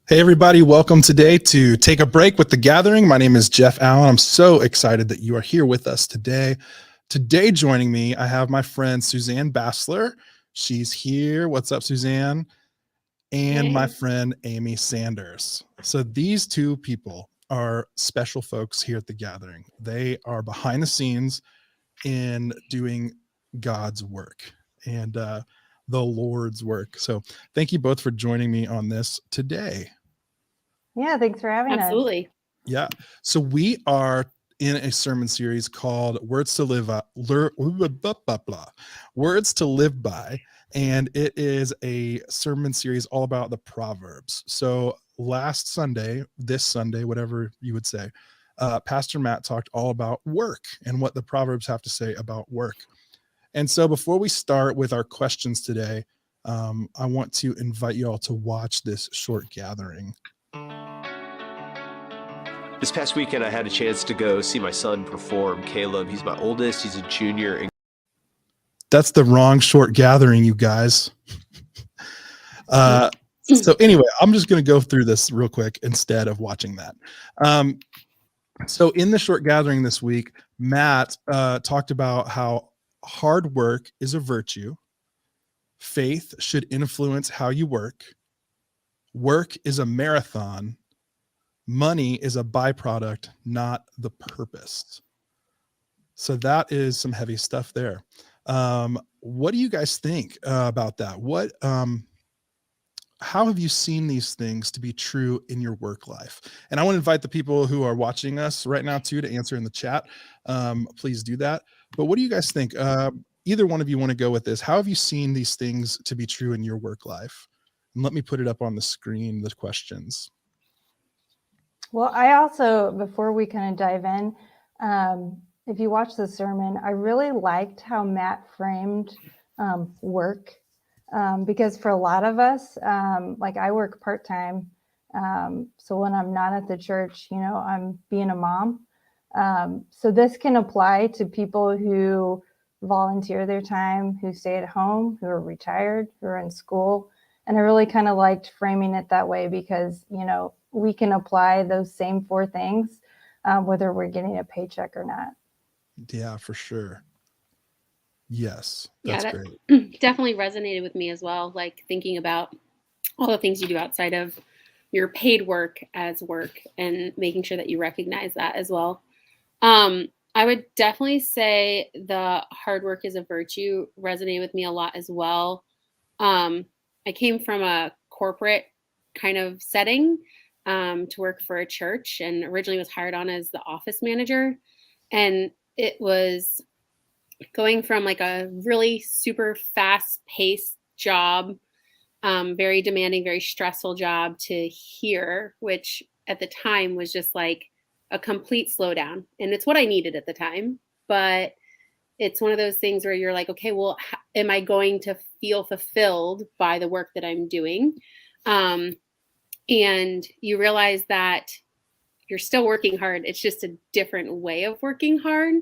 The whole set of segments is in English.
Hey, everybody. Welcome today to Take a Break with The Gathering. My name is Jeff Allen. I'm so excited that you are here with us today. Today, joining me, I have my friend Suzanne Bassler. She's here. What's up, Suzanne? And my Hey. friend Amy Sanders. So these two people are special folks here at The Gathering. They are behind the scenes in doing God's work and the Lord's work. So thank you both for joining me on this today. Yeah, thanks for having us. Absolutely. Yeah. So we are in a sermon series called Words to Live Words to Live By, and it is a sermon series all about the Proverbs. So this Sunday, whatever you would say, Pastor Matt talked all about work and what the Proverbs have to say about work. And so before we start with our questions today, I want to invite you all to watch this short gathering. This past weekend, I had a chance to go see my son perform. Caleb, he's my oldest. He's a junior. That's the wrong short gathering, you guys. So anyway, I'm just going to go through this real quick instead of watching that. So in the short gathering this week, Matt talked about how hard work is a virtue. Faith should influence how you work. Work is a marathon. Money is a byproduct, not the purpose. So that is some heavy stuff there. What do you guys think about that? How have you seen these things to be true in your work life? And I want to invite the people who are watching us right now too to answer in the chat. Please do that. But what do you guys think? Either one of you want to go with this? How have you seen these things to be true in your work life? And let me put it up on the screen, the questions. Well, I also, before we kind of dive in, if you watch the sermon, I really liked how Matt framed work, because for a lot of us, like I work part-time. So when I'm not at the church, I'm being a mom. So this can apply to people who volunteer their time, who stay at home, who are retired, who are in school. And I really kind of liked framing it that way because, we can apply those same four things, whether we're getting a paycheck or not. Yeah, for sure. Yes, Yeah, that's that great. definitely resonated with me as well. Like thinking about all the things you do outside of your paid work as work and making sure that you recognize that as well. I would definitely say the hard work is a virtue resonated with me a lot as well. I came from a corporate kind of setting to work for a church and originally was hired on as the office manager. And it was going from like a really super fast paced job, very demanding, very stressful job to here, which at the time was just like a complete slowdown. And it's what I needed at the time. But it's one of those things where you're like, okay, well, am I going to feel fulfilled by the work that I'm doing? And you realize that you're still working hard. It's just a different way of working hard.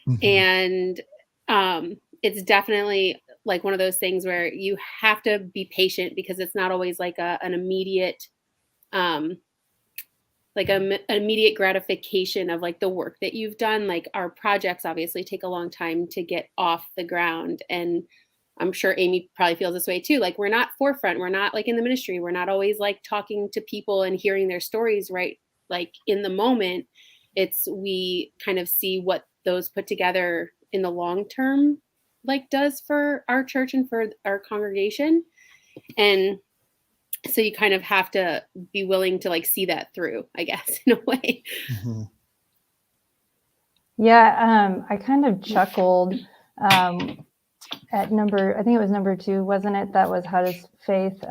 Mm-hmm. And it's definitely like one of those things where you have to be patient because it's not always like an immediate an immediate gratification of like the work that you've done. Like our projects obviously take a long time to get off the ground, and I'm sure Amy probably feels this way too. Like we're not forefront, we're not like in the ministry, we're not always like talking to people and hearing their stories right like in the moment. It's we kind of see what those put together in the long term like does for our church and for our congregation. And so you kind of have to be willing to like see that through, I guess, in a way. Mm-hmm. Yeah, I kind of chuckled at I think it was number 2, wasn't it? That was how does faith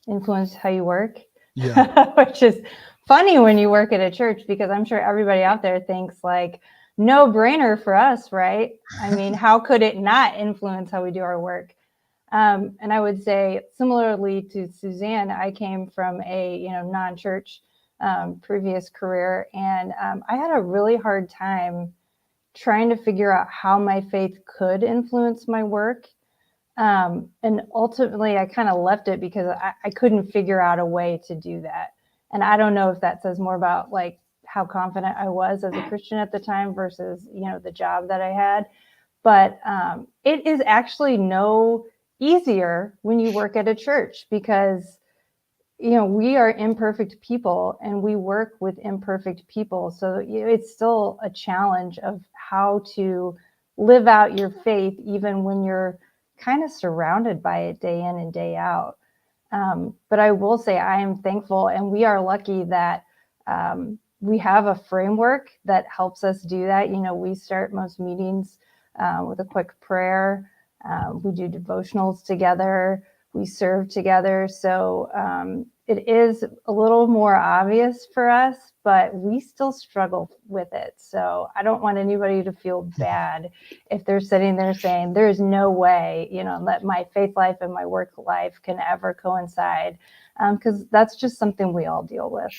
influence how you work? Yeah. Which is funny when you work at a church, because I'm sure everybody out there thinks like no brainer for us, right? I mean, how could it not influence how we do our work? And I would say similarly to Suzanne, I came from a non-church previous career, and I had a really hard time trying to figure out how my faith could influence my work. And ultimately, I kind of left it because I couldn't figure out a way to do that. And I don't know if that says more about like how confident I was as a Christian at the time versus, the job that I had. But it is actually no easier when you work at a church because, we are imperfect people and we work with imperfect people. So it's still a challenge of how to live out your faith, even when you're kind of surrounded by it day in and day out. But I will say I am thankful, and we are lucky that we have a framework that helps us do that. We start most meetings with a quick prayer. We do devotionals together. We serve together. So it is a little more obvious for us, but we still struggle with it. So I don't want anybody to feel bad if they're sitting there saying, there's no way, that my faith life and my work life can ever coincide, because that's just something we all deal with.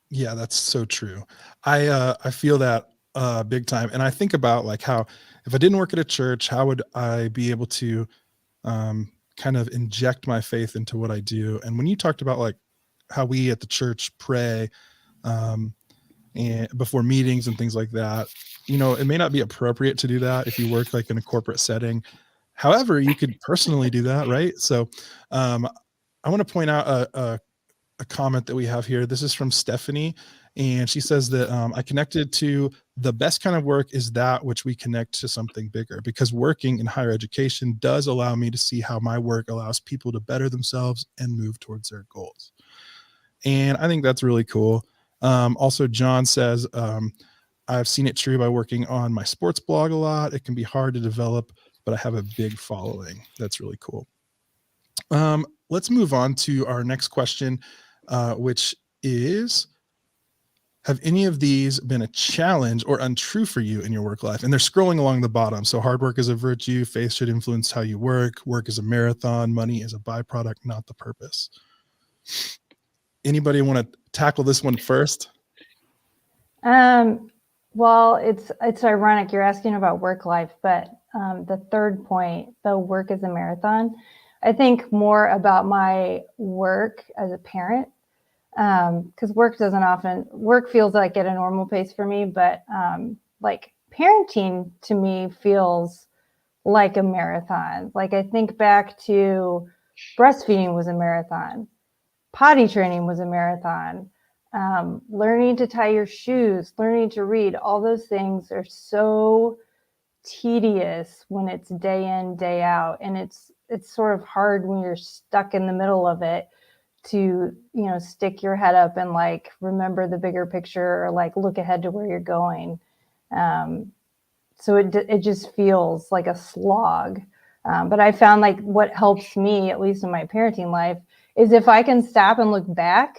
Yeah, that's so true. I feel that big time. And I think about like how if I didn't work at a church, how would I be able to kind of inject my faith into what I do? And when you talked about like how we at the church pray and before meetings and things like that, it may not be appropriate to do that if you work like in a corporate setting. However, you could personally do that, right? So I want to point out a comment that we have here. This is from Stephanie, and she says that I connected to the best kind of work is that which we connect to something bigger, because working in higher education does allow me to see how my work allows people to better themselves and move towards their goals. And I think that's really cool. Also, John says, I've seen it true by working on my sports blog a lot. It can be hard to develop, but I have a big following. That's really cool. Let's move on to our next question, which is, have any of these been a challenge or untrue for you in your work life? And they're scrolling along the bottom. So hard work is a virtue. Faith should influence how you work. Work is a marathon. Money is a byproduct, not the purpose. Anybody want to tackle this one first? Well, it's ironic you're asking about work life, but the third point, the work is a marathon, I think more about my work as a parent, because work feels like at a normal pace for me, but like parenting to me feels like a marathon. Like I think back to breastfeeding was a marathon, potty training was a marathon, learning to tie your shoes, learning to read, all those things are so tedious when it's day in, day out. And it's sort of hard when you're stuck in the middle of it to, stick your head up and like remember the bigger picture or like look ahead to where you're going. So it just feels like a slog. But I found like what helps me, at least in my parenting life, is if I can stop and look back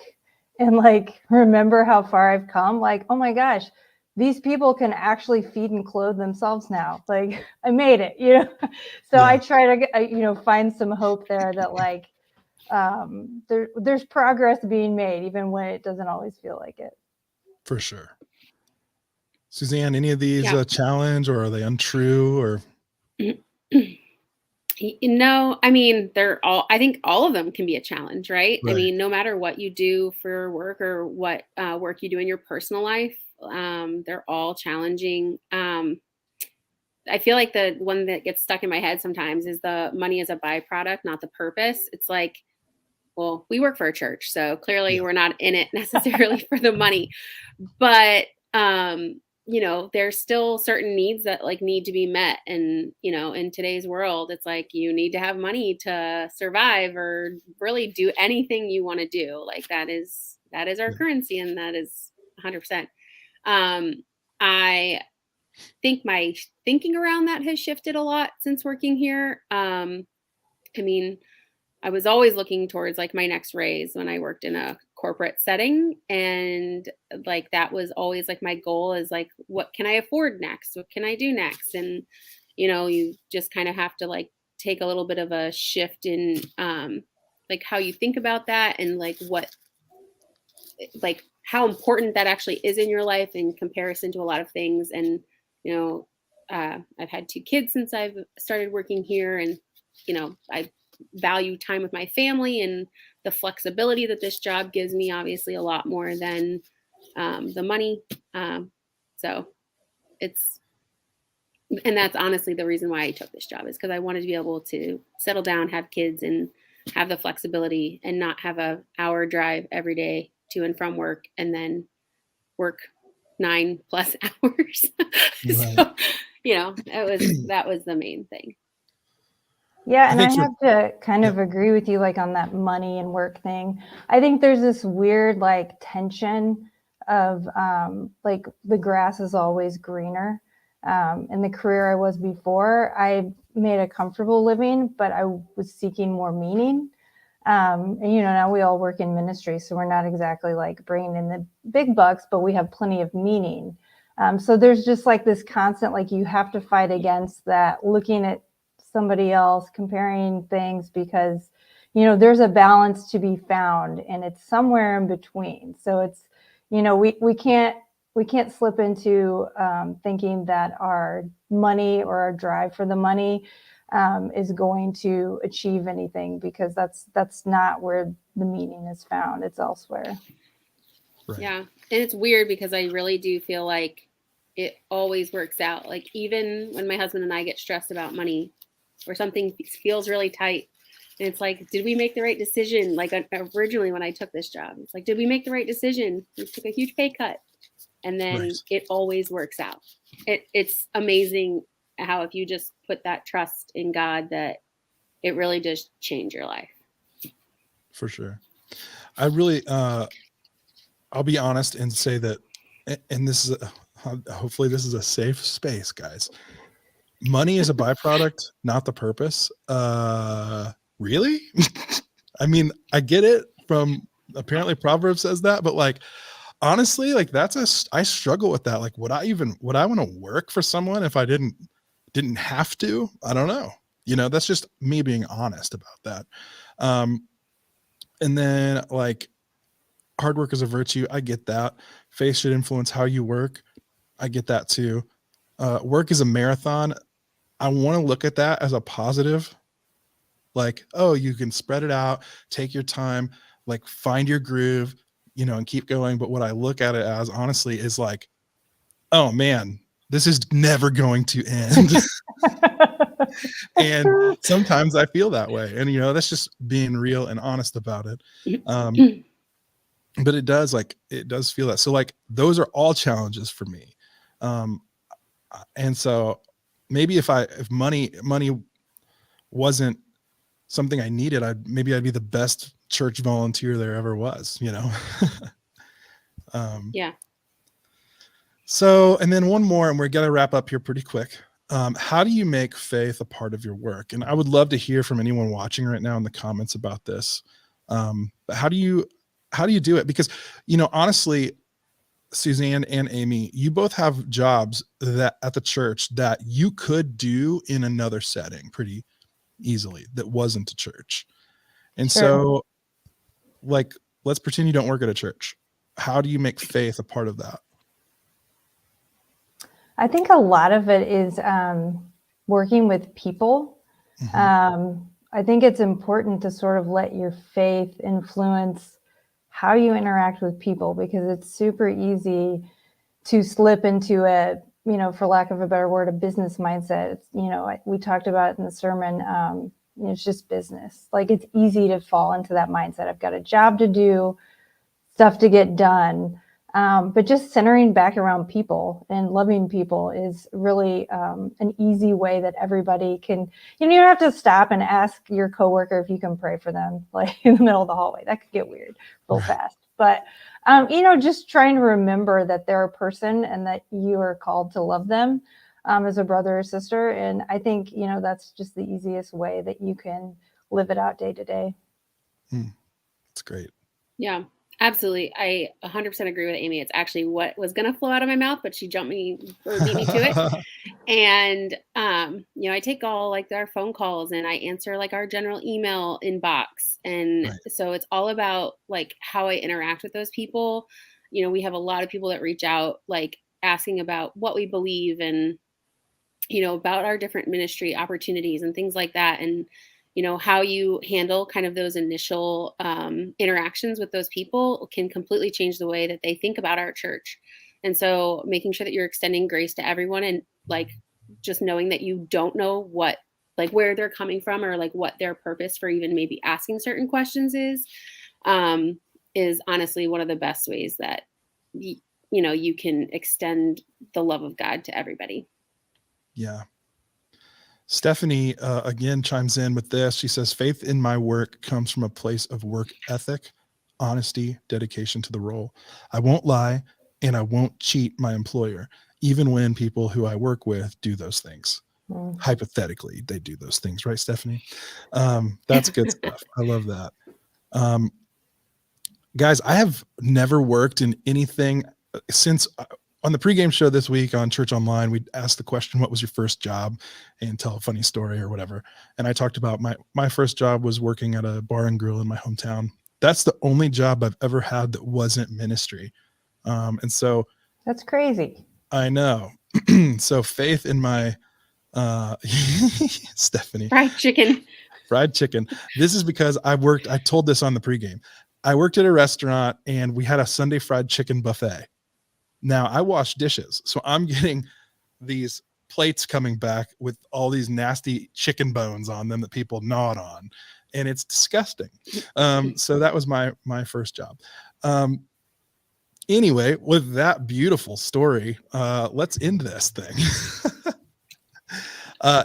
and like remember how far I've come, like, oh my gosh, these people can actually feed and clothe themselves now. Like I made it, So yeah. I try to, find some hope there that like there's progress being made, even when it doesn't always feel like it. For sure. Suzanne, any of these challenge, or are they untrue, or? I mean, I think all of them can be a challenge, right? I mean, no matter what you do for work or what work you do in your personal life, they're all challenging. I feel like the one that gets stuck in my head sometimes is the money is a byproduct, not the purpose. It's like, well, we work for a church, so clearly we're not in it necessarily for the money, but there's still certain needs that like need to be met. And, in today's world, it's like, you need to have money to survive or really do anything you want to do. Like that is our currency. And that is 100%. I think my thinking around that has shifted a lot since working here. I mean, I was always looking towards like my next raise when I worked in a corporate setting. And like, that was always like my goal is like, what can I afford next? What can I do next? And, you just kind of have to like take a little bit of a shift in like how you think about that and like how important that actually is in your life in comparison to a lot of things. And, I've had 2 kids since I've started working here, and I value time with my family, and the flexibility that this job gives me, obviously a lot more than the money. So that's honestly the reason why I took this job, is because I wanted to be able to settle down, have kids, and have the flexibility, and not have a hour drive every day to and from work, and then work 9+ hours. Right. So, that was the main thing. Yeah, and I have to kind of agree with you, like on that money and work thing. I think there's this weird like tension of like the grass is always greener. In the career I was before, I made a comfortable living, but I was seeking more meaning. And now we all work in ministry, so we're not exactly like bringing in the big bucks, but we have plenty of meaning. So there's just like this constant, like you have to fight against that, looking at somebody else, comparing things, because there's a balance to be found, and it's somewhere in between. So it's we can't slip into thinking that our money or our drive for the money is going to achieve anything, because that's not where the meaning is found. It's elsewhere. Right. Yeah, and it's weird because I really do feel like it always works out. Like even when my husband and I get stressed about money, or something feels really tight, and it's like, did we make the right decision? Like originally when I took this job, it's like, did we make the right decision? We took a huge pay cut, and then it always works out. It's amazing how if you just put that trust in God, that it really does change your life. For sure. I really, I'll be honest and say that, and this is, hopefully this is a safe space, guys. Money is a byproduct, not the purpose. Really? I mean, I get it from, apparently Proverbs says that, but like, honestly, like I struggle with that. Like, would I want to work for someone if I didn't have to? I don't know. That's just me being honest about that. And then like, hard work is a virtue. I get that. Faith should influence how you work. I get that too. Work is a marathon. I want to look at that as a positive. Like, oh, you can spread it out, take your time, like find your groove, and keep going. But what I look at it as, honestly, is like, oh man, this is never going to end. And sometimes I feel that way. And, that's just being real and honest about it. But it does feel that. So like, those are all challenges for me. And so maybe if money wasn't something I needed, I'd be the best church volunteer there ever was, Yeah. So, and then one more, and we're going to wrap up here pretty quick. How do you make faith a part of your work? And I would love to hear from anyone watching right now in the comments about this. But how do you do it? Because, honestly, Suzanne and Amy, you both have jobs that at the church that you could do in another setting pretty easily that wasn't a church. And so, like, let's pretend you don't work at a church. How do you make faith a part of that? I think a lot of it is working with people. Mm-hmm. I think it's important to sort of let your faith influence how you interact with people, because it's super easy to slip into a, for lack of a better word, a business mindset. It's, we talked about it in the sermon. It's just business. Like, it's easy to fall into that mindset. I've got a job to do, stuff to get done. But just centering back around people and loving people is really an easy way that everybody can, you don't have to stop and ask your coworker if you can pray for them, like in the middle of the hallway. That could get weird real fast. But, just trying to remember that they're a person and that you are called to love them as a brother or sister. And I think, that's just the easiest way that you can live it out day to day. That's great. Yeah. Absolutely. I 100% agree with Amy. It's actually what was going to flow out of my mouth, but she beat me to it. And, I take all like our phone calls, and I answer like our general email inbox. And so it's all about like how I interact with those people. We have a lot of people that reach out, like asking about what we believe. And about our different ministry opportunities and things like that. And, how you handle kind of those initial interactions with those people can completely change the way that they think about our church. And so making sure that you're extending grace to everyone, and like just knowing that you don't know what, like where they're coming from, or like what their purpose for even maybe asking certain questions is honestly one of the best ways that you can extend the love of God to everybody. Yeah. Stephanie again chimes in with this. She says, faith in my work comes from a place of work ethic, honesty, dedication to the role. I won't lie, and I won't cheat my employer, even when people who I work with do those things. Hypothetically, they do those things, right, Stephanie? That's good stuff. I love that. Guys, I have never worked in anything since on the pregame show this week on Church Online. We asked the question, what was your first job, and tell a funny story or whatever. And I talked about my first job was working at a bar and grill in my hometown. That's the only job I've ever had that wasn't ministry. And so that's crazy. I know. So faith in my Stephanie. Fried chicken. This is because I told this on the pregame. I worked at a restaurant and we had a Sunday fried chicken buffet. Now I wash dishes, so I'm getting these plates coming back with all these nasty chicken bones on them that people gnawed on, and it's disgusting. So that was my first job. Anyway, with that beautiful story, let's end this thing.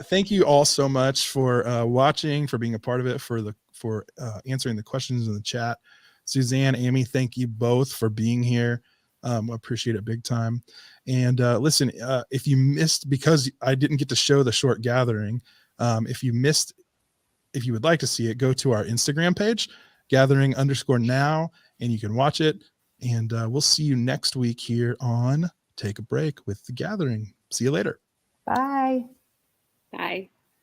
Thank you all so much for watching, for being a part of it, for answering the questions in the chat. Suzanne, Amy, thank you both for being here. Appreciate it big time. And listen, if you missed, because I didn't get to show the short gathering, if you would like to see it, go to our Instagram page, gathering_now, and you can watch it. And we'll see you next week here on Take a Break with the Gathering. See you later. Bye. Bye.